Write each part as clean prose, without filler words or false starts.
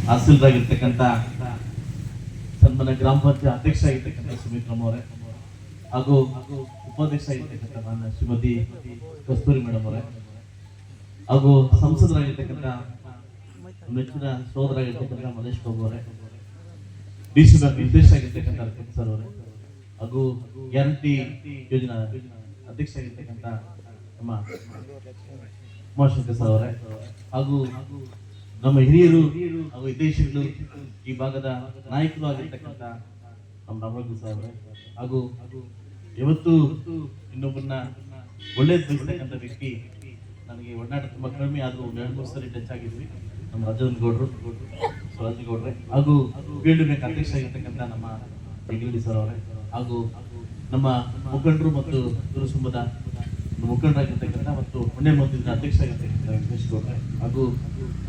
ತಹಸೀಲ್ದಾರ್ ಸನ್ಮಾನ್ಯ ಗ್ರಾಮ ಪಂಚಾಯತ್ ಅಧ್ಯಕ್ಷ ಆಗಿರ್ತಕ್ಕಂಥ ಸುಮಿತ್ರಮ್ಮ ಅವರೇ ಹಾಗೂ ಉಪಾಧ್ಯಕ್ಷ ಆಗಿರ್ತಕ್ಕಂಥ ಮಾನ್ಯ ಶ್ರೀಮತಿ ಕಸ್ತೂರಿ ಮೇಡಮ್ ಅವರೇ ಹಾಗೂ ಸಂಸದರಾಗಿರ್ತಕ್ಕಂಥ ಮೆಚ್ಚಿನ ಸೋದರಾಗಿರ್ತಕ್ಕಂಥ ಮಹೇಶ್ ಬಾಬು ಅವರೇ ಡಿಸಿ ಬ್ಯಾಂಕ್ ನಿರ್ದೇಶಕ ಆಗಿರ್ತಕ್ಕಂಥ ಅರ್ಪಿತ್ ಸರ್ ಅವರೇ ಹಾಗೂ ಗ್ಯಾರಂಟಿ ಯೋಜನಾ ಅಧ್ಯಕ್ಷ ಆಗಿರ್ತಕ್ಕಂಥ ನಮ್ಮ ಉಮಾಶಂಕರ್ ಸರ್ ಅವರೇ ಹಾಗೂ ನಮ್ಮ ಹಿರಿಯರು ಹಾಗೂ ವಿದೇಶಿಗಳು ಈ ಭಾಗದ ನಾಯಕರು ಆಗಿರ್ತಕ್ಕಂಥ ನಮ್ಮ ರಾಮರಾಜು ಸರ್ ಅವರೇ ಹಾಗೂ ಇವತ್ತು ಇನ್ನೊಬ್ಬರನ್ನ ಒಳ್ಳೇದು ಬಯಸ್ತಕ್ಕಂಥ ವ್ಯಕ್ತಿ ನನಗೆ ಒಡನಾಟ ತುಂಬಾ ಕಡಿಮೆ ಆದರೂ 2-3 ಸರಿ ಟಚ್ ಆಗಿದ್ವಿ ನಮ್ಮ ರಾಜನ್ ಗೌಡ್ರು ಸುರಾಜ್ ಗೌಡ್ರೆ ಹಾಗೂ ಫೀಲ್ಡ್ ಬ್ಯಾಂಕ್ ಅಧ್ಯಕ್ಷ ಆಗಿರ್ತಕ್ಕಂಥ ನಮ್ಮ ಹೆಗ್ಗಡಿ ಸರ್ ಅವರೇ ಹಾಗೂ ನಮ್ಮ ಮುಖಂಡರು ಮತ್ತು ಕುರುಸುಂಬದ ಮುಖಂಡರಾಗಿರ್ತಕ್ಕಂಥ ಮತ್ತು ಪುಣ್ಯ ಮಂದಿರ ಅಧ್ಯಕ್ಷ ಆಗಿರ್ತಕ್ಕಂಥ ವೆಂಕಟೇಶ್ ಗೌಡ್ರೆ ಹಾಗೂ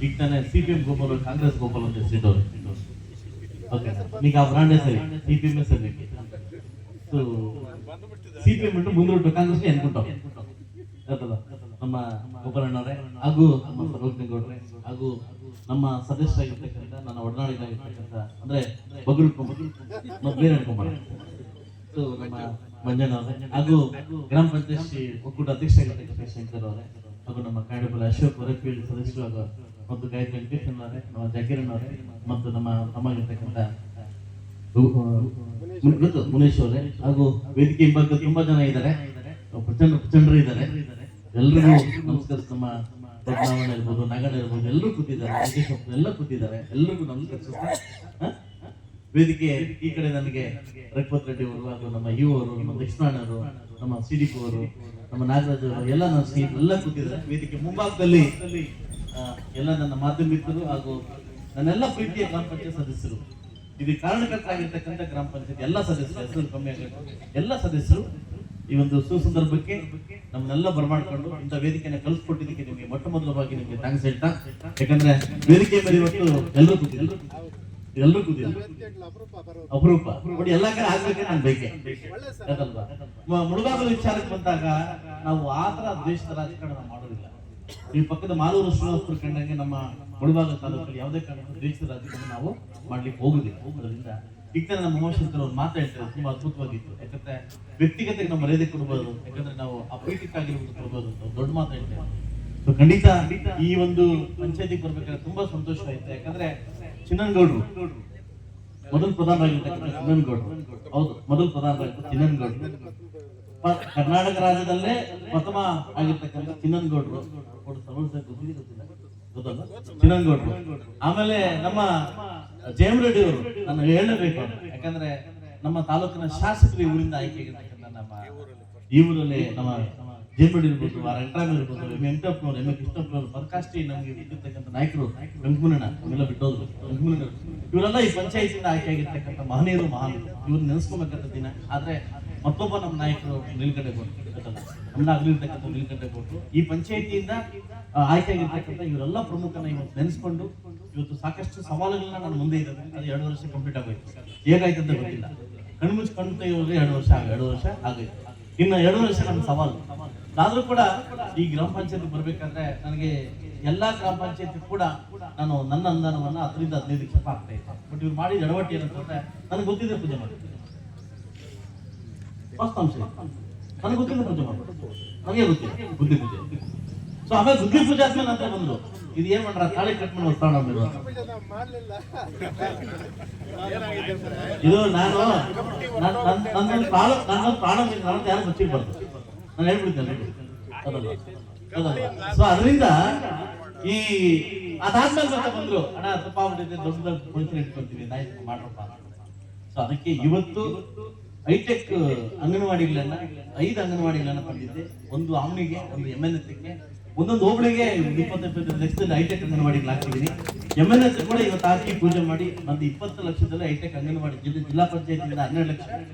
ಈಗ ತಾನೇ CPM ಗೋಪಾಲ್ ಕಾಂಗ್ರೆಸ್ ಗೋಪಾಲ್ ಅಂತ ಹೆಸರಿಟ್ಟವ್ರೆ ಓಕೆ ಈಗ ಆ ಬ್ರಾಂಡೇ ಸರಿ CPM ಸರಿ ಸೊ CPM ಬಿಟ್ಟು ಮುಂದೂಟು ಕಾಂಗ್ರೆಸ್ ಅನ್ಕೊಂಡವ್ ನಮ್ಮ ಗೋಪಾಲಣ್ಣವ್ರೆ ಹಾಗೂ ನಮ್ಮ ಸರ್ವಜ್ಞ ಗೌಡ್ರೆ ಹಾಗೂ ನಮ್ಮ ಸದಸ್ಯರಾಗಿರ್ತಕ್ಕಂಥ ನನ್ನ ಒಡನಾಡಿಗಳಾಗಿರ್ತಕ್ಕಂಥ ಅಂದ್ರೆ ಬಗರು ಮತ್ತೆ ಬೇರೆ ಅನ್ಕೊಂಬಾರ ಸೊ ನಮ್ಮ ಮಂಜಣ್ಣವ್ರೆ ಹಾಗೂ ಗ್ರಾಮ ಪಂಚಾಯತ್ ಒಕ್ಕೂಟ ಅಧ್ಯಕ್ಷ ಆಗಿರ್ತಕ್ಕಂಥ ಶಂಕರ್ ಅವರೇ ಹಾಗೂ ನಮ್ಮ ಕಾಂಡೇಬಲ್ ಅಶೋಕ್ ಅವರೇ ಫೀಲ್ಡ್ ಸದಸ್ಯರು ಮತ್ತು ಗಾಯಕ ವೆಂಕಟೇಶನ್ ಅವರೇ ನಮ್ಮ ಜಗೀರನ್ ಅವರೇ ಮತ್ತು ನಮ್ಮ ತಮ್ಮಾಗಿರ್ತಕ್ಕಂಥ ಮುನೇಶ್ ಅವರೇ ಹಾಗೂ ವೇದಿಕೆ ಹಿಂಭಾಗ ತುಂಬಾ ಜನ ಇದ್ದಾರೆ ಪ್ರಚಂಡರು ಇದ್ದಾರೆ ಎಲ್ರಿಗೂ ನಮಸ್ಕಾರ ನಮ್ಮ ಬದಲಾವಣೆ ಇರ್ಬೋದು ನಾಗಣ್ಣ ಇರ್ಬೋದು ಎಲ್ಲರೂ ಕೂತಿದ್ದಾರೆ ಎಲ್ಲ ಕೂತಿದ್ದಾರೆ ಎಲ್ರಿಗೂ ನಮಸ್ಕರಿಸುತ್ತಾ ವೇದಿಕೆ ಈ ಕಡೆ ನನಗೆ ರಘುಪತ್ ರೆಡ್ಡಿ ಅವರು ಹಾಗೂ ನಮ್ಮ ಅವರು ನಮ್ಮ ದಕ್ಷಿಣಾಣರು ನಮ್ಮ CDP ಅವರು ನಮ್ಮ ನಾಗರಾಜ್ ಅವರು ಎಲ್ಲ ನನ್ನ ಸ್ನೇಹಿತರು ಎಲ್ಲ ಕೂತಿದ್ದಾರೆ ವೇದಿಕೆ ಮುಂಭಾಗದಲ್ಲಿ ಎಲ್ಲ ನನ್ನ ಮಾಧ್ಯಮಿಕರು ಹಾಗೂ ನನ್ನೆಲ್ಲ ಪ್ರೀತಿಯ ಗ್ರಾಮ ಪಂಚಾಯತ್ ಸದಸ್ಯರು ಇದಕ್ಕೆ ಕಾರಣಕರ್ತರಾಗಿರ್ತಕ್ಕಂಥ ಗ್ರಾಮ ಪಂಚಾಯತ್ ಎಲ್ಲ ಸದಸ್ಯರು ಹೆಸರು ಕಮ್ಮಿ ಆಗುತ್ತೆ ಎಲ್ಲ ಸದಸ್ಯರು ಈ ಒಂದು ಸುಸಂದರ್ಭಕ್ಕೆ ನಮ್ಮನ್ನೆಲ್ಲ ಬರಮಾಡ್ಕೊಂಡು ಇಂಥ ವೇದಿಕೆಯನ್ನು ಕಲಿಸ್ಕೊಟ್ಟಿದ್ದಕ್ಕೆ ನಿಮಗೆ ಮೊಟ್ಟ ಮೊದಲವಾಗಿ ನಿಮಗೆ ಥ್ಯಾಂಕ್ಸ್ ಹೇಳ್ತಾ ಯಾಕಂದ್ರೆ ವೇದಿಕೆ ಮೇಲೆ ಇವತ್ತು ಎಲ್ಲರೂ ಕೂತಿದ್ರು ಅಪರೂಪ ನೋಡಿ ಎಲ್ಲಾ ಕಡೆ ಆಗ್ಬೇಕೆ ನಾನು ಬೇಕೆ ಯಾಕಲ್ವಾ ಮುಳುಗಾಗದ ವಿಚಾರಕ್ಕೆ ಬಂದಾಗ ನಾವು ಆತರ ದ್ವೇಷದ ರಾಜಕಾರಣ ಮಾಡೋದಿಲ್ಲ ಈ ಪಕ್ಕದ ಮಾಲೂರು ಶ್ರೀನಿವಾಸಪುರ ಕಂಡಂಗೆ ನಮ್ಮ ಮುಳುಗಾಗ ತಾಲೂಕಲ್ಲಿ ಯಾವುದೇ ಕಾರಣಕ್ಕೂ ದ್ವೇಷದ ರಾಜಕಾರಣ ನಾವು ಮಾಡ್ಲಿಕ್ಕೆ ಹೋಗುದಿಲ್ಲ ಹೋಗೋದ್ರಿಂದ ಈಗ ನಮ್ಮ ಉಮಾಶಂಕರ್ ಅವ್ರು ಮಾತಾಡ್ತಾರೆ ತುಂಬಾ ಅದ್ಭುತವಾಗಿತ್ತು ಯಾಕಂದ್ರೆ ವ್ಯಕ್ತಿಗತೆಗೆ ನಾವು ಮರ್ಯಾದೆ ಕೊಡ್ಬೋದು ಯಾಕಂದ್ರೆ ನಾವು ಅಪೈಟಿಕ್ ಆಗಿರ್ಬೋದು ಕೊಡ್ಬೋದು ಅಂತ ದೊಡ್ಡ ಮಾತಾಡ್ತೇವೆ ಸೊ ಖಂಡಿತ ಈ ಒಂದು ಪಂಚಾಯತಿಗೆ ಬರ್ಬೇಕಾದ್ರೆ ತುಂಬಾ ಸಂತೋಷ ಆಯ್ತು ಯಾಕಂದ್ರೆ ಚಿನ್ನನಗೌಡ್ರು ಮೊದಲು ಪ್ರಧಾನರಾಗಿರ್ತಕ್ಕಂಥ ಚಿನ್ನನಗೌಡ್ರು ಹೌದು ಮೊದಲು ಪ್ರಧಾನರಾಗಿರ್ತಾರೆ ಚಿನ್ನನಗೌಡ್ರು ಕರ್ನಾಟಕ ರಾಜ್ಯದಲ್ಲೇ ಪ್ರಥಮ ಆಗಿರ್ತಕ್ಕಂಥ ಚಿನ್ನನಗೌಡ್ರು ಗೊತ್ತಲ್ಲ ಚಿನ್ನನಗೌಡ್ರು ಆಮೇಲೆ ನಮ್ಮ ಜಯಮ್ ರೆಡ್ಡಿ ಅವರು ನಾನು ಹೇಳಬೇಕು ಯಾಕಂದ್ರೆ ನಮ್ಮ ತಾಲೂಕಿನ ಶಾಸಕರು ಈ ಊರಿಂದ ಆಯ್ಕೆ ಆಗಿರ್ತಕ್ಕಂಥ ನಮ್ಮ ಈ ಊರಲ್ಲಿ ನಮ್ಮ ಜಯಮ್ ರೆಡ್ಡಿ ಇರ್ಬೋದು ವೆಂಕಟರಾಮ ಇರ್ಬೋದು ವೆಂಕಟಪ್ಪನವರು ಕೃಷ್ಣಪ್ಪನವರು ಪರಕಾಷ್ಠಿ ನಮಗೆ ಇದ್ದಿರ್ತಕ್ಕಂಥ ನಾಯಕರು ವೆಂಕಮುನಣ್ಣ ಅವೆಲ್ಲ ಬಿಟ್ಟೋದ್ರು ವೆಂಕಮುನಣ್ಣ ಇವರೆಲ್ಲ ಈ ಪಂಚಾಯತಿಯಿಂದ ಆಯ್ಕೆ ಆಗಿರ್ತಕ್ಕಂಥ ಮಹನೀಯರು ಇವ್ರನ್ನ ನೆನೆಸ್ಕೊಬೇಕಂತ ದಿನ ಆದ್ರೆ ಮತ್ತೊಬ್ಬ ನಮ್ಮ ನಾಯಕರು ನಿಲ್ಕಂಡೆ ಕೊಟ್ಟರು ನಮ್ಮ ಅಗಲಿರ್ತಕ್ಕಂಥ ನಿಲ್ಕಂಡೆ ಕೊಟ್ಟರು ಈ ಪಂಚಾಯತಿಯಿಂದ ಆಯ್ಕೆ ಆಗಿರ್ತಕ್ಕಂಥ ಇವರೆಲ್ಲ ಪ್ರಮುಖನ ಇವತ್ತು ನೆನೆಸ್ಕೊಂಡು ಇವತ್ತು ಸಾಕಷ್ಟು ಸವಾಲುಗಳನ್ನ ನಾನು ಮುಂದೆ ಇದ್ದಾರೆ ಅದು 2 ವರ್ಷ ಕಂಪ್ಲೀಟ್ ಆಗೋಯ್ತು ಹೇಗಾಯ್ತು ಅಂತ ಗೊತ್ತಿಲ್ಲ ಕಣ್ಮುಚ್ಚಿ ಕಣ್ಣು ತೆಗೆಯೋದ್ರೆ 2 ವರ್ಷ ಆಗೋಯ್ತು ಇನ್ನು 2 ವರ್ಷ ನಮ್ಮ ಸವಾಲು ಆದ್ರೂ ಕೂಡ ಈ ಗ್ರಾಮ ಪಂಚಾಯತ್ ಬರ್ಬೇಕಾದ್ರೆ ನನಗೆ ಎಲ್ಲಾ ಗ್ರಾಮ ಪಂಚಾಯತಿ ಕೂಡ ನಾನು ನನ್ನ ಅನುದಾನವನ್ನ 10-15 ಲಕ್ಷ ಆಗ್ತಾ ಇದ್ದೆ ಬಟ್ ಇವ್ರು ಮಾಡಿದ ಎಡವಟ್ಟು ಏನಂತಂದ್ರೆ ನನಗೆ ಗೊತ್ತಿದೆ ಪೂಜೆ ಮಾಡಿ ವಾಸ್ತವಾಂಶ ನನಗೆ ಗೊತ್ತಿಲ್ಲ ಪೂಜೆ ಮಾಡ್ಬೋದು ನನಗೆ ಗೊತ್ತಿಲ್ಲ ಬುದ್ಧಿ ಪೂಜೆ ಸೊ ಆಮೇಲೆ ಬುದ್ಧಿ ಪೂಜೆ ಆದ್ಮೇಲೆ ಅಂತ ಬಂದ್ರು ಇದು ಏನ್ ಮಾಡ್ರ ತಾಳಿ ಕಟ್ ಮಾಡಿ ಹೊಸ್ತಾಣ ಇದು ನಾನು ನನ್ನ ಪ್ರಾಣ ಯಾರು ಮುಚ್ಚಿರ್ಬಾರ್ದು ನಾನು ಹೇಳ್ಬಿಡ್ತೇನೆ ಸೊ ಅದರಿಂದ ಈ ಅದಾದ್ಮೇಲೆ ಮತ್ತೆ ಬಂದ್ರು ಅಣ್ಣ ತಪ್ಪ ಆಗ್ಬಿಟ್ಟಿದೆ ದೊಡ್ಡ ಫಂಕ್ಷನ್ ಇಟ್ಕೊಂತೀವಿ ನಾಯಕ ಮಾಡ್ರಪ್ಪ ಸೊ ಅದಕ್ಕೆ ಇವತ್ತು ಹೈಟೆಕ್ ಅಂಗನವಾಡಿಗಳನ್ನ 5 ಅಂಗನವಾಡಿಗಳನ್ನ ತಂದಿದ್ದೆ ಒಂದು ಆಮ್ನಿಗೆ ಒಂದು MNS-ಗೆ ಒಂದೊಂದು ಹೋಬಳಿಗೆ 20-25 ಲಕ್ಷದಲ್ಲಿ ಹೈಟೆಕ್ ಅಂಗನವಾಡಿಗಳು ಹಾಕಿದ್ದೀನಿ MNS ಕೂಡ ಇವತ್ತು ಹಾಕಿ ಪೂಜೆ ಮಾಡಿ ಒಂದು 20 ಲಕ್ಷದಲ್ಲಿ ಹೈಟೆಕ್ ಅಂಗನವಾಡಿ ಜಿಲ್ಲಾ ಪಂಚಾಯತಿಯಿಂದ 12 ಲಕ್ಷ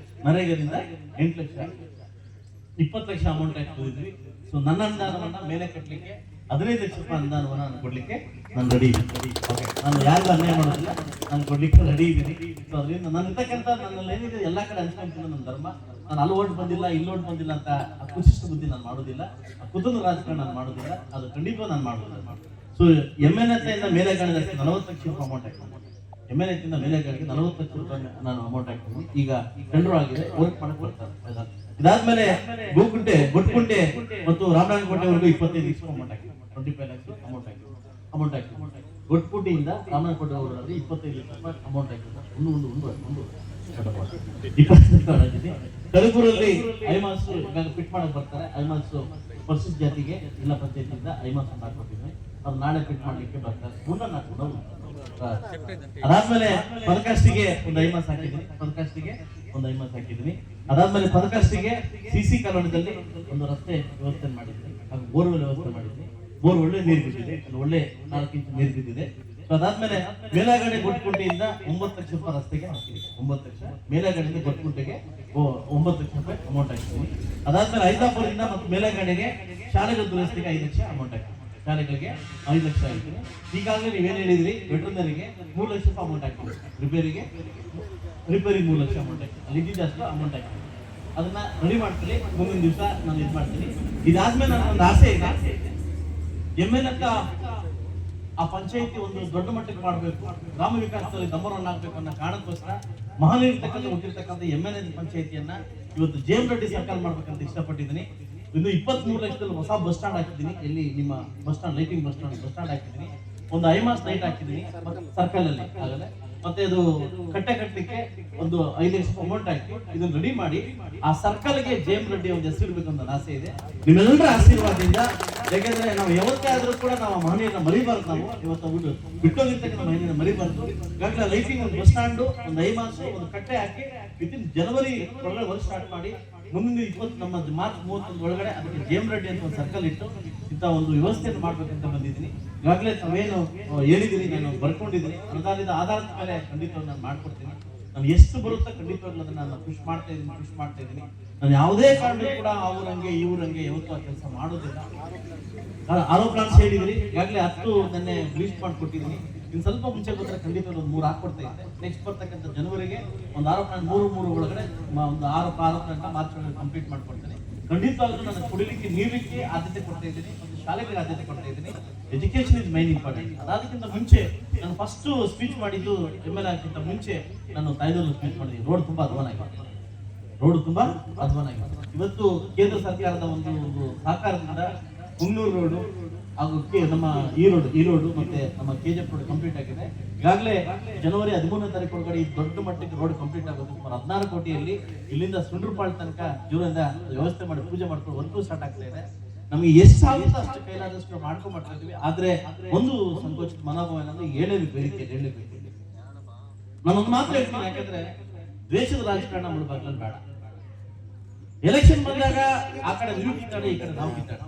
ನರೇಗಾದಿಂದ 8 ಲಕ್ಷ 20 ಲಕ್ಷ ಅಮೌಂಟ್ ಹಾಕಿದ್ವಿ ಸೊ ನನ್ನ ಅನುದಾನವನ್ನ ಮೇಲೆ ಕಟ್ಟಲಿಕ್ಕೆ 15 ಲಕ್ಷ ರೂಪಾಯಿ ಅನುದಾನವನ್ನ ನಾನು ಕೊಡ್ಲಿಕ್ಕೆ ನಾನು ರೆಡಿ ಇದ್ದೀನಿ ನಾನು ಯಾರಿಗೂ ಅನ್ಯಾಯ ಮಾಡೋದಿಲ್ಲ ನಾನು ಕೊಡ್ಲಿಕ್ಕೆ ರೆಡಿ ಇದ್ದೀನಿ ಸೊ ಅದರಿಂದ ನನ್ನ ಇರ್ತಕ್ಕಂಥ ನನ್ನಲ್ಲಿ ಏನಿದೆ ಎಲ್ಲ ಕಡೆ ಹಂಚ್ಕೊಂತೀನಿ ನನ್ನ ಧರ್ಮ ನಾನು ಅಲ್ಲಿ ಓಟ್ ಬಂದಿಲ್ಲ ಇಲ್ಲಿ ಓಟ್ ಬಂದಿಲ್ಲ ಅಂತ ಕುಚಿಷ್ಟ ಬುದ್ಧಿ ನಾನು ಮಾಡೋದಿಲ್ಲ ಕುತೂಹಲ ರಾಜಕಾರಣ ನಾನು ಮಾಡೋದಿಲ್ಲ ಅದು ಖಂಡಿತ ನಾನು ಮಾಡೋದಿಲ್ಲ ಸೊ MNHಯಿಂದ ಮೇಲೆ ಗಣಿಗೆ 40 ಲಕ್ಷ ರೂಪಾಯಿ ಅಮೌಂಟ್ ಹಾಕಿದ್ದೀನಿ. MNHಯಿಂದ ಮೇಲೆ ಗಣಿಗೆ 40 ಲಕ್ಷ ರೂಪಾಯಿ ನಾನು ಅಮೌಂಟ್ ಹಾಕಿದ್ದೀನಿ. ಈಗ ಟೆಂಡರ್ ಆಗಿದೆ, ವರ್ಕ್ ಮಾಡಕ್ಕೆ ಬರ್ತಾರೆ. ಇದಾದ್ಮೇಲೆ ಗೊಟ್ಕುಂಟೆ ಮತ್ತು ರಾಮನಾಯಕಕೋಟೆವರೆಗೂ 25 ಲಕ್ಷ ಅಮೌಂಟ್ ಹಾಕಿದ್ದೀನಿ. 25 ಲಕ್ಷ ಅಮೌಂಟ್ ಹಾಕಿದ್ದೀನಿ. ಗೊಟ್ಕುಂಟೆಯಿಂದ ರಾಮನಾಯಕಕೋಟೆವರೆಗೂ 25 ಲಕ್ಷ ರೂಪಾಯಿ ಅಮೌಂಟ್ ಹಾಕಿದ್ದೀನಿ. ಒಂದು ಕಲಬುರಲ್ಲಿ ಐಮಾಸ್ ಫಿಟ್ ಮಾಡಕ್ ಬರ್ತಾರೆ. ಐಮಾಸ್ ಪರಿಶಿಷ್ಟ ಜಾತಿಗೆ ಜಿಲ್ಲಾ ಪಂಚಾಯತಿಯಿಂದ ಐಮಾಸ್ ಅಂತ ಹಾಕೊಟ್ಟಿದ್ವಿ. ಅದು ನಾಳೆ ಫಿಟ್ ಮಾಡ್ಲಿಕ್ಕೆ ಬರ್ತಾರೆ. ಅದಾದ್ಮೇಲೆ ಪದಕಾಷ್ಟಿಗೆ ಒಂದು ಐಮಾಸ್ ಹಾಕಿದ್ದೀನಿ. ಅದಾದ್ಮೇಲೆ ಪದಕಾಷ್ಟಿಗೆ CC ಕಾಲೋನಿಯಲ್ಲಿ ಒಂದು ರಸ್ತೆ ವ್ಯವಸ್ಥೆ ಮಾಡಿದ್ವಿ. ಹಾಗೂ ಬೋರ್ವೆಲ್ ವ್ಯವಸ್ಥೆ ಮಾಡಿದ್ವಿ. ಬೋರ್ ಒಳ್ಳೆ ನೀರು ಬಿದ್ದಿದೆ, ಒಳ್ಳೆ 4 ಇಂಚು ನೀರು ಬಿದ್ದಿದೆ. ಅದಾದ್ಮೇಲೆ ಮೇಲಾಗಡೆ ಗೊಟ್ಕುಂಟೆಯಿಂದ 9 ಲಕ್ಷ ರೂಪಾಯಿ ರಸ್ತೆಗೆ ಹಾಕಿದ್ವಿ. 9 ಲಕ್ಷ ಮೇಲಾಗಡೆಯಿಂದ ಗೊಟ್ಕುಂಟೆಗೆ 9 ಲಕ್ಷ ರೂಪಾಯಿ ಅಮೌಂಟ್ ಹಾಕಿದ್ವಿ. ಅದಾದ್ಮೇಲೆ ಐದಾಪುರದಿಂದ ಮತ್ತು ಮೇಲಾಗಡೆಗೆ ಶಾಲೆಗಳ ದುರಸ್ತಿಗೆ 5 ಲಕ್ಷ ಅಮೌಂಟ್ ಹಾಕಿದ್ವಿ. ಶಾಲೆಗಳಿಗೆ 5 ಲಕ್ಷ ಹಾಕಿದ್ವಿ. ಈಗಾಗಲೇ ನೀವೇನು ಹೇಳಿದ್ರಿ, ವೆಟರ್ನರಿಗೆ 3 ಲಕ್ಷ ರೂಪಾಯಿ ಅಮೌಂಟ್ ಹಾಕಿದ್ವಿ. ರಿಪೇರಿ 3 ಲಕ್ಷ ಅಮೌಂಟ್ ಹಾಕಿದ್ವಿ. ಅಲ್ಲಿ ಇದ್ದಿದ್ದಷ್ಟು ಅಮೌಂಟ್ ಹಾಕಿದ್ವಿ. ಅದನ್ನ ರೆಡಿ ಮಾಡ್ತೀನಿ. ಮುಂದಿನ ದಿವಸ ನಾನು ಇದು ಮಾಡ್ತೀನಿ. ಇದಾದ್ಮೇಲೆ ನನ್ನೊಂದು ಆಸೆ ಇದೆ, MNH ಆ ಪಂಚಾಯತಿ ಒಂದು ದೊಡ್ಡ ಮಟ್ಟಕ್ಕೆ ಮಾಡಬೇಕು, ಗ್ರಾಮ ವಿಕಾಸದಲ್ಲಿ ನಂಬರ್ 1 ಆಗಬೇಕು ಅನ್ನೋ ಕಾರಣಕ್ಕೋಸ್ಕರ ಮಹಾನೀರ್ತಕ್ಕಂಥ ಹುಟ್ಟಿರ್ತಕ್ಕಂಥ MNH ಪಂಚಾಯತಿಯನ್ನ ಇವತ್ತು JM ರೆಡ್ಡಿ ಸರ್ಕಾರ ಮಾಡ್ಬೇಕಂತ ಇಷ್ಟಪಟ್ಟಿದ್ದೀನಿ. ಇನ್ನು 23 ಲಕ್ಷದಲ್ಲಿ ಹೊಸ ಬಸ್ ಸ್ಟ್ಯಾಂಡ್ ಹಾಕಿದ್ದೀನಿ. ಎಲ್ಲಿ ನಿಮ್ಮ bus stand, lighting bus stand ಹಾಕಿದ್ದೀನಿ. ಒಂದು ಐಮಾಸ್ ಲೈಟ್ ಹಾಕಿದ್ದೀನಿ ಸರ್ಕಲ್ ಅಲ್ಲಿ. ಆಗಲೇ ಮತ್ತೆ ಅದು ಕಟ್ಟಲಿಕ್ಕೆ ಒಂದು 5 ಲಕ್ಷ ಅಮೌಂಟ್ ಹಾಕಿ ಇದನ್ನ ರೆಡಿ ಮಾಡಿ ಆ ಸರ್ಕಲ್ಗೆ JM ರೆಡ್ಡಿ ಒಂದು ಹೆಸರು ಇರ್ಬೇಕಂತ ಆಸೆ ಇದೆ. ನಿಮ್ಮೆಲ್ಲರ ಆಶೀರ್ವಾದದಿಂದ, ಯಾಕೆಂದ್ರೆ ನಾವು ಯಾವತ್ತೇ ಆದ್ರೂ ಕೂಡ ನಾವು ಮಹನೀಯರನ್ನ ಮರಿಬಾರ್ದು. ನಾವು ಇವತ್ತು ಬಿಟ್ಟೋಗಿರ್ತಕ್ಕಂಥ ಮಹನೀಯರನ್ನ ಮರಿಬಾರ್ದು. ಈಗಾಗಲೇ ಲೈಟಿಂಗ್, ಒಂದು ಬಸ್ ಸ್ಟ್ಯಾಂಡ್, ಒಂದು ಐಮಾಸ್, ಒಂದು ಕಟ್ಟೆ ಹಾಕಿ ವಿತಿನ್ ಜನವರಿ ಒಳಗಡೆ ವರ್ಕ್ ಸ್ಟಾರ್ಟ್ ಮಾಡಿ ಮುಂದಿನ 20 ನಮ್ಮ ಮಾರ್ಚ್ 31 ಒಳಗಡೆ ಅದಕ್ಕೆ JM ರೆಡ್ಡಿ ಅಂತ ಒಂದು ಸರ್ಕಲ್ ಇಟ್ಟು ಇಂಥ ಒಂದು ವ್ಯವಸ್ಥೆಯನ್ನು ಮಾಡ್ಬೇಕಂತ ಬಂದಿದ್ದೀನಿ. ಈಗಾಗಲೇ ತಾವೇನು ಹೇಳಿದಿರಿ, ನಾನು ಬರ್ಕೊಂಡಿದ್ದೀನಿ. ಅನುದಾನದ ಆಧಾರದ ಮೇಲೆ ಖಂಡಿತವಾಗಿ ನಾನು ಮಾಡ್ಕೊಡ್ತೀನಿ. ನಾನು ಎಷ್ಟು ಬರುತ್ತೋ ಖಂಡಿತವಾಗ್ಲೂ ಅದನ್ನ ನಾನು ಪುಷ್ ಮಾಡ್ತಾ ಇದ್ದೀನಿ. ನಾನು ಯಾವುದೇ ಕಾರಣಕ್ಕೂ ಕೂಡ ಅವ್ರಂಗೆ ಇವ್ರಂಗೆ ಯಾವತ್ತೂ ಆ ಕೆಲಸ ಮಾಡೋದಿಲ್ಲ. ಆರೋಪ ಹೇಳಿದ್ರಿ, ಈಗಾಗಲೇ 10 ನೆನ್ನೆ ಲೀಸ್ಟ್ ಮಾಡಿಕೊಟ್ಟಿದ್ದೀನಿ. ಇನ್ನು ಸ್ವಲ್ಪ ಮುಂಚೆ ಬಂದ್ರೆ ಖಂಡಿತವಾಗಿ ಒಂದು 3 ಹಾಕೊಡ್ತಾ ಇದ್ದೆ. ನೆಕ್ಸ್ಟ್ ಬರ್ತಕ್ಕಂಥ ಜನವರಿಗೆ ಒಂದು ಆರೋಪ 3 ಒಳಗಡೆ ಒಂದು ಆರೋಪ ಮಾರ್ಚ್ ಒಳಗೆ ಕಂಪ್ಲೀಟ್ ಮಾಡ್ಕೊಡ್ತೇನೆ. ಖಂಡಿತವಾಗ್ಲೂ ನಾನು ಕುಡಿಲಿಕ್ಕೆ, ನೀರಲಿಕ್ಕೆ ಆದ್ಯತೆ ಕೊಡ್ತಾ ಇದ್ದೀನಿ, ಒಂದು ಶಾಲೆಗಳಿಗೆ ಆದ್ಯತೆ ಕೊಡ್ತಾ ಇದ್ದೀನಿ. Education is main important. ಅದಾದಕ್ಕಿಂತ ಮುಂಚೆ ನಾನು ಫಸ್ಟ್ ಸ್ಪೀಚ್ ಮಾಡಿದ್ದು MLA ಆಗಿಂತ ಮುಂಚೆ ನಾನು ತಾಯ್ದೂರಲ್ಲಿ ಸ್ಪೀಚ್ ಮಾಡಿದ್ದೀನಿ. ರೋಡ್ ತುಂಬಾ ಅಧ್ವಾನ ಆಗಿದೆ. ಇವತ್ತು ಕೇಂದ್ರ ಸರ್ಕಾರದ ಒಂದು ಸಹಕಾರದಿಂದ ಹುನ್ನೂರು ರೋಡು ಹಾಗೂ ನಮ್ಮ ಈ ರೋಡ್ ಮತ್ತೆ ನಮ್ಮ KGF ರೋಡ್ ಕಂಪ್ಲೀಟ್ ಆಗಿದೆ. ಈಗಾಗಲೇ ಜನವರಿ 13ನೇ ತಾರೀಕು ಒಳಗಡೆ ಈ ದೊಡ್ಡ ಮಟ್ಟಕ್ಕೆ ರೋಡ್ ಕಂಪ್ಲೀಟ್ ಆಗೋದು. ಸುಮಾರು 16 ಕೋಟಿಯಲ್ಲಿ ಇಲ್ಲಿಂದ ಸುಂಡ್ರಪಾಳ್ ತನಕ ಜೀವನದಿಂದ ವ್ಯವಸ್ಥೆ ಮಾಡಿ ಪೂಜೆ ಮಾಡ್ಕೊಂಡು ವರ್ಕು ಸ್ಟಾರ್ಟ್ ಆಗ್ತಾ ಇದೆ. ನಮಗೆ ಎಷ್ಟು ಆಗುತ್ತೋ ಅಷ್ಟು ಕೈಲಾದಷ್ಟು ಮಾಡ್ತಾ ಇದ್ವಿ. ಆದ್ರೆ ಒಂದು ಸಂಕೋಚಿತ ಮನೋಭಾವ ಏನಂದ್ರೆ ಹೇಳಲೇಬೇಕು. ನಾನೊಂದು ಮಾತ್ರ ಹೇಳ್ತೀನಿ, ಯಾಕಂದ್ರೆ ದ್ವೇಷದ ರಾಜಕಾರಣ ಮುಳುಬಾಗ್ಲಲ್ಲಿ ಬೇಡ. ಎಲೆಕ್ಷನ್ ಬಂದಾಗ ಆ ಕಡೆ ನೀವು ಕಿತ್ತಾಡಿ, ಈ ಕಡೆ ನಾವು ಕಿತ್ತಾಡ.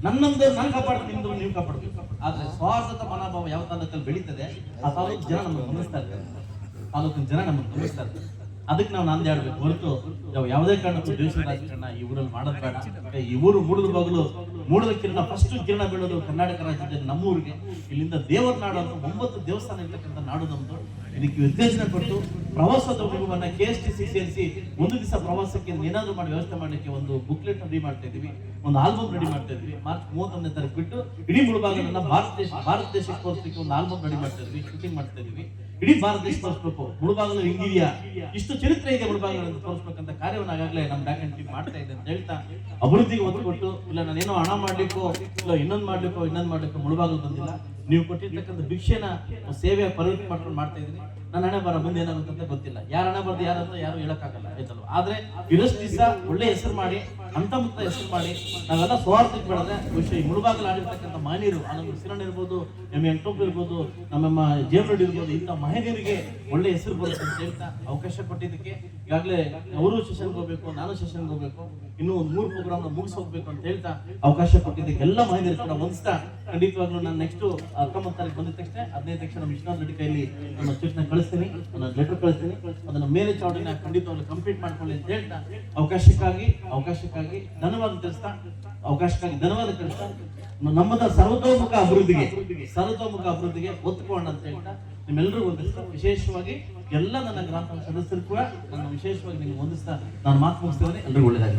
ನನ್ನೊಂದು ನಾನು ಕಾಪಾಡ್ತೀನಿ, ನಿಮ್ದು ನೀವು ಕಾಪಾಡ್ಬೇಕು. ಆದ್ರೆ ಸ್ವಾರ್ಥದ ಮನೋಭಾವ ಯಾವ ತಾಲೂಕಲ್ಲಿ ಬೆಳೀತದೆ ಆ ತಾಲೂಕು ಜನ ನಮ್ಮನ್ನು ಗಮನಿಸ್ತಾ ಇರ್ತಾರೆ. ಅದಕ್ಕೆ ನಾವು ನಂದು ಹೇಳ್ಬೇಕು ಹೊರತು ಯಾವುದೇ ಕಾರಣಕ್ಕೂ ದ್ವೇಷ ರಾಜಕಾರಣ ಈ ಊರಲ್ಲಿ ಮಾಡೋದು ಬೇಡ. ಈ ಊರು ಮೂಡದ ಕಿರಣ ಫಸ್ಟ್ ಕಿರಣ ಬೀಳೋದು ಕರ್ನಾಟಕ ರಾಜ್ಯದಲ್ಲಿ ನಮ್ಮೂರಿಗೆ. ಇಲ್ಲಿಂದ ದೇವರ ನಾಡು ಅಂತ 9 ದೇವಸ್ಥಾನ ಇರ್ತಕ್ಕಂಥ ನಾಡು ನಮ್ದು. ಇದಕ್ಕೆ ಉತ್ತೇಜನ ಕೊಟ್ಟು ಪ್ರವಾಸೋದ್ಯಮವನ್ನ KSTC ಸೇರಿಸಿ ಒಂದು ದಿವಸ ಪ್ರವಾಸಕ್ಕೆ ಏನಾದ್ರು ಮಾಡಿ ವ್ಯವಸ್ಥೆ ಮಾಡಲಿಕ್ಕೆ ಒಂದು ಬುಕ್ಲೆಟ್ ರೆಡಿ ಮಾಡ್ತಾ ಇದೀವಿ, ಒಂದು ಆಲ್ಬಮ್ ರೆಡಿ ಮಾಡ್ತಾ ಇದೀವಿ. ಮಾರ್ಚ್ 31ನೇ ತಾರೀಕು ಬಿಟ್ಟು ಇಡೀ ಮುಳುಬಾಗಲನ್ನ ಭಾರತ ದೇಶಕ್ಕೆ ತೋರಿಸಲಿಕ್ಕೆ ಒಂದು ಆಲ್ಬಮ್ ರೆಡಿ ಮಾಡ್ತಾ ಇದೀವಿ, ಶೂಟಿಂಗ್ ಮಾಡ್ತಾ ಇದೀವಿ. ಇಡೀ ಭಾರತ ದೇಶ ತೋರಿಸ್ಬೇಕು ಮುಳುಬಾಗಲು ಹಿಂಗಿದೆಯಾ, ಇಷ್ಟು ಚರಿತ್ರೆ ಇದೆ ಮುಳುಬಾಗಲು ಅಂತ ತೋರಿಸ್ಬೇಕಂತ ಕಾರ್ಯವನ್ನು ಆಗಾಗಲೇ ನಮ್ಮ ಬ್ಯಾಕ್ ಟೀಮ್ ಮಾಡ್ತಾ ಇದೆ ಅಂತ ಹೇಳ್ತಾ ಅಭಿವೃದ್ಧಿಗೆ ಒತ್ತು ಕೊಟ್ಟು, ಇಲ್ಲ ನಾನೇನೋ ಹಣ ಮಾಡ್ಲಿಕ್ಕೋ ಇಲ್ಲ ಇನ್ನೊಂದು ಮಾಡ್ಲಿಕ್ಕೋ ಮುಳುಬಾಗಲು ಬಂದಿಲ್ಲ. ನೀವು ಕೊಟ್ಟಿರ್ತಕ್ಕಂಥ ಭಿಕ್ಷೆನ ಸೇವೆಯ ಪರಿವರ್ತನೆ ಮಾಡ್ಕೊಂಡು ಮಾಡ್ತಾ ಇದ್ದೀನಿ. ನನ್ನ ಹಣೆ ಬರ ಮುಂದೆ ಏನಾಗುತ್ತೆ ಅಂತ ಗೊತ್ತಿಲ್ಲ, ಯಾರ ಹಣೆ ಬರ್ದು ಯಾರಂತ ಯಾರು ಹೇಳಕ್ಕಾಗಲ್ಲ, ಆಯ್ತಲ್ವ. ಆದ್ರೆ ಇರಷ್ಟು ದಿವಸ ಒಳ್ಳೆ ಹೆಸರು ಮಾಡಿ, ಅಂತ ಮುಕ್ತ ಹೆಸರು ಮಾಡಿ, ನಾವೆಲ್ಲ ಸ್ವಾರ್ಥಕ್ಕೆ ಬೆಳೆದ್ರೆ ಬಹುಶಃ ಈ ಮುಳುಬಾಗಲು ಆಡಿರ್ತಕ್ಕಂಥ ಮಹನೀಯರು, ನಮ್ಮ ಸಿರಣ್ಣ ಇರ್ಬೋದು, ವೆಂಕಟಪ್ಪ ಇರ್ಬೋದು, ನಮ್ಮ JM ರೆಡ್ಡಿ ಇರ್ಬೋದು, ಇಂಥ ಮಹನೀಯರಿಗೆ ಒಳ್ಳೆ ಹೆಸರು ಬರುತ್ತೆ ಅಂತ ಹೇಳ್ತಾ ಅವಕಾಶ ಕೊಟ್ಟಿದ್ದಕ್ಕೆ, ಈಗಾಗಲೇ ಅವರು ಸೆಷನ್ಗೆ ಹೋಗ್ಬೇಕು, ನಾನು ಸೆಷನ್ಗೆ ಹೋಗ್ಬೇಕು, ಇನ್ನೂ 3 ಪ್ರೋಗ್ರಾಮ್ ಮುಗಿಸಿ ಹೋಗ್ಬೇಕು ಅಂತ ಹೇಳ್ತಾ ಅವಕಾಶ ಕೊಟ್ಟಿದ್ದಕ್ಕೆ ಎಲ್ಲ ಮಹನೀಯರು ಕೂಡ ಹೊಂದಿಸ್ತಾ, ಖಂಡಿತವಾಗ್ಲೂ ನಾನು ನೆಕ್ಸ್ಟ್ 19 ತಾರೀಕು ಬಂದಿದ ತಕ್ಷಣ 15 ತಕ್ಷಣ ನಮ್ಮ ವಿಶ್ವನಾಥ್ ರೆಡ್ಡಿ ಕೈಯಲ್ಲಿ ನನ್ನ ಚಿಟ್ನ ಕಳಿಸ್ತೀನಿ, ನನ್ನ ಲೆಟರ್ ಕಳಿಸ್ತೀನಿ. ಅದನ್ನ ಮೇಲೆ ಚೌಡಿನ ಖಂಡಿತವಾಗ್ಲೂ ಕಂಪ್ಲೀಟ್ ಮಾಡ್ಕೊಳ್ಳಿ ಅಂತ ಹೇಳ್ತಾ ಅವಕಾಶಕ್ಕಾಗಿ ಧನ್ಯವಾದ ತಿಳಿಸ್ತಾ ನಮ್ಮದ ಸರ್ವತೋಮುಖ ಅಭಿವೃದ್ಧಿಗೆ ಒತ್ತುಕೋಣ ಅಂತ ಹೇಳ್ತಾ ನಿಮ್ಮೆಲ್ಲರಿಗೂ ಹೊಂದಿಸ್ತಾ, ವಿಶೇಷವಾಗಿ ಎಲ್ಲ ನನ್ನ ಗ್ರಾಮ ಸದಸ್ಯರು ಕೂಡ ನನ್ನ ವಿಶೇಷವಾಗಿ ನಿಮ್ಗೆ ಹೊಂದಿಸ್ತಾ ನಾನು ಮಾತು ಮುಗಿಸ್ತೇನೆ. ಎಲ್ಲರಿಗೂ ಒಳ್ಳೆಯದಾಗಿ.